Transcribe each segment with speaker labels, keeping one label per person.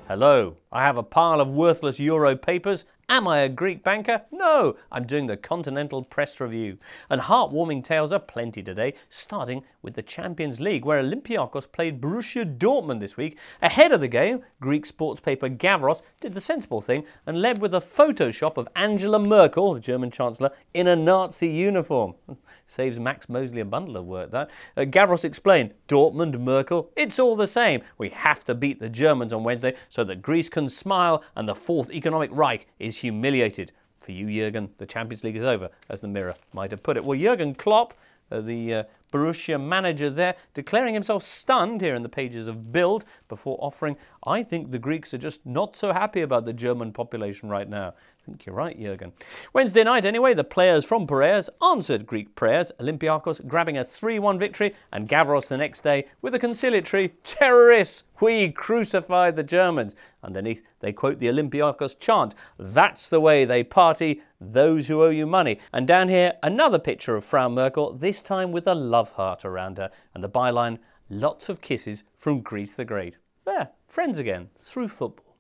Speaker 1: Hello, I have a pile of worthless euro papers. Am I a Greek banker? No, I'm doing the Continental Press Review. And heartwarming tales are plenty today, starting with the Champions League, where Olympiacos played Borussia Dortmund this week. Ahead of the game, Greek sports paper Gavros did the sensible thing and led with a Photoshop of Angela Merkel, the German Chancellor, in a Nazi uniform. Saves Max Mosley a bundle of work, that. Gavros explained, Dortmund, Merkel, it's all the same. We have to beat the Germans on Wednesday so that Greece can smile and the Fourth Economic Reich is humiliated. For you, Jurgen, the Champions League is over, as the Mirror might have put it. Well, Jurgen Klopp, the Borussia manager there, declaring himself stunned here in the pages of Bild before offering, I think the Greeks are just not so happy about the German population right now. I think you're right, Jurgen. Wednesday night, anyway, the players from Piraeus answered Greek prayers, Olympiacos grabbing a 3-1 victory, and Gavros the next day with a conciliatory, terrorists, we crucified the Germans. Underneath, they quote the Olympiacos chant, that's the way they party, those who owe you money. And down here, another picture of Frau Merkel, this time with a love heart around her, and the byline, lots of kisses from Greece the Great. There, friends again, through football.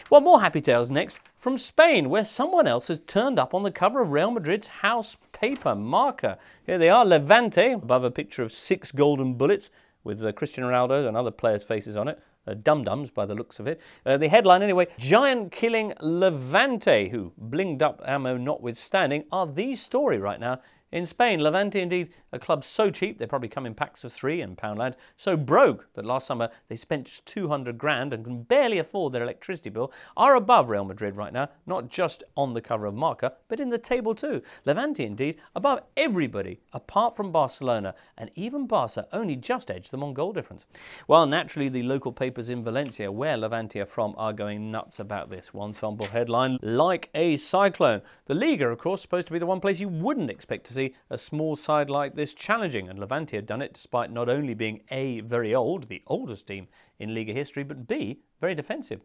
Speaker 1: Well, more happy tales next from Spain, where someone else has turned up on the cover of Real Madrid's house paper, Marca. Here they are, Levante, above a picture of 6 golden bullets with Cristiano Ronaldo and other players' faces on it. Dum-dums by the looks of it. The headline anyway, giant killing Levante, who blinged up ammo notwithstanding, are the story right now in Spain. Levante, indeed, a club so cheap, they probably come in packs of 3 in Poundland, so broke that last summer they spent just 200 grand and can barely afford their electricity bill, are above Real Madrid right now, not just on the cover of Marca, but in the table too. Levante, indeed, above everybody, apart from Barcelona, and even Barca only just edged them on goal difference. Well, naturally, the local papers in Valencia, where Levante are from, are going nuts about this. One sample headline, like a cyclone. The Liga, of course, supposed to be the one place you wouldn't expect to see a small side like this challenging, and Levante had done it despite not only being A, very old, the oldest team in Liga history, but B, very defensive.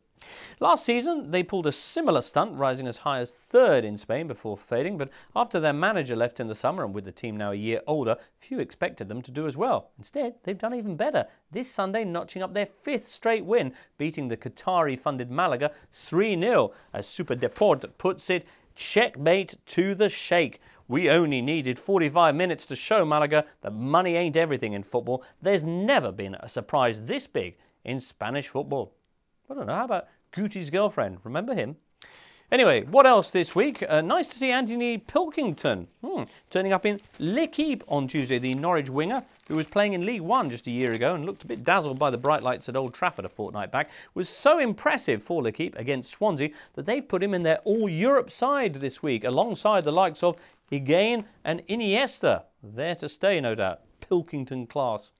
Speaker 1: Last season they pulled a similar stunt, rising as high as 3rd in Spain before fading, but after their manager left in the summer and with the team now a year older, few expected them to do as well. Instead, they've done even better, this Sunday notching up their 5th straight win, beating the Qatari-funded Malaga 3-0. As Super Deport puts it, checkmate to the Sheikh. We only needed 45 minutes to show Malaga that money ain't everything in football. There's never been a surprise this big in Spanish football. I don't know, how about Guti's girlfriend? Remember him? Anyway, what else this week? Nice to see Anthony Pilkington turning up in L'Equipe on Tuesday, the Norwich winger, who was playing in League One just a year ago and looked a bit dazzled by the bright lights at Old Trafford a fortnight back, was so impressive for L'Equipe against Swansea that they've put him in their All-Europe side this week, alongside the likes of Higuain and Iniesta. There to stay, no doubt. Pilkington class.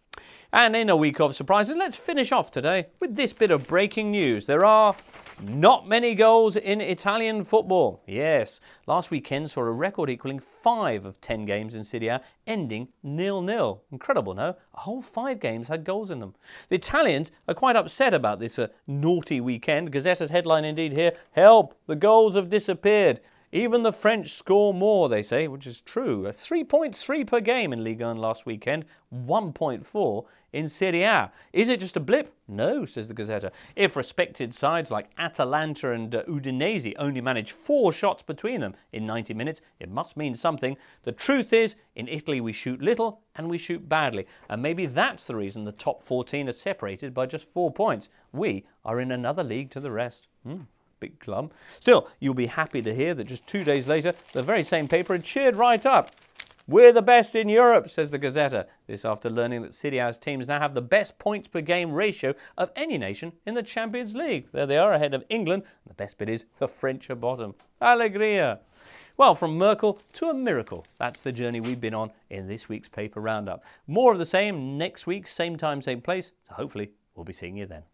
Speaker 1: And in a week of surprises, let's finish off today with this bit of breaking news. There are not many goals in Italian football. Yes, last weekend saw a record equaling 5 of 10 games in Serie A ending 0-0. Incredible, no? A whole 5 games had goals in them. The Italians are quite upset about this naughty weekend. Gazetta's headline indeed here, help, the goals have disappeared. Even the French score more, they say, which is true. 3.3 per game in Ligue 1 last weekend, 1.4 in Serie A. Is it just a blip? No, says the Gazzetta. If respected sides like Atalanta and Udinese only manage 4 shots between them in 90 minutes, it must mean something. The truth is, in Italy we shoot little and we shoot badly. And maybe that's the reason the top 14 are separated by just 4 points. We are in another league to the rest. Big club. Still, you'll be happy to hear that just 2 days later, the very same paper had cheered right up. We're the best in Europe, says the Gazzetta. This after learning that Serie A's teams now have the best points per game ratio of any nation in the Champions League. There they are ahead of England. And the best bit is the French are bottom. Alegria. Well, from Merkel to a miracle. That's the journey we've been on in this week's paper roundup. More of the same next week, same time, same place. So hopefully we'll be seeing you then.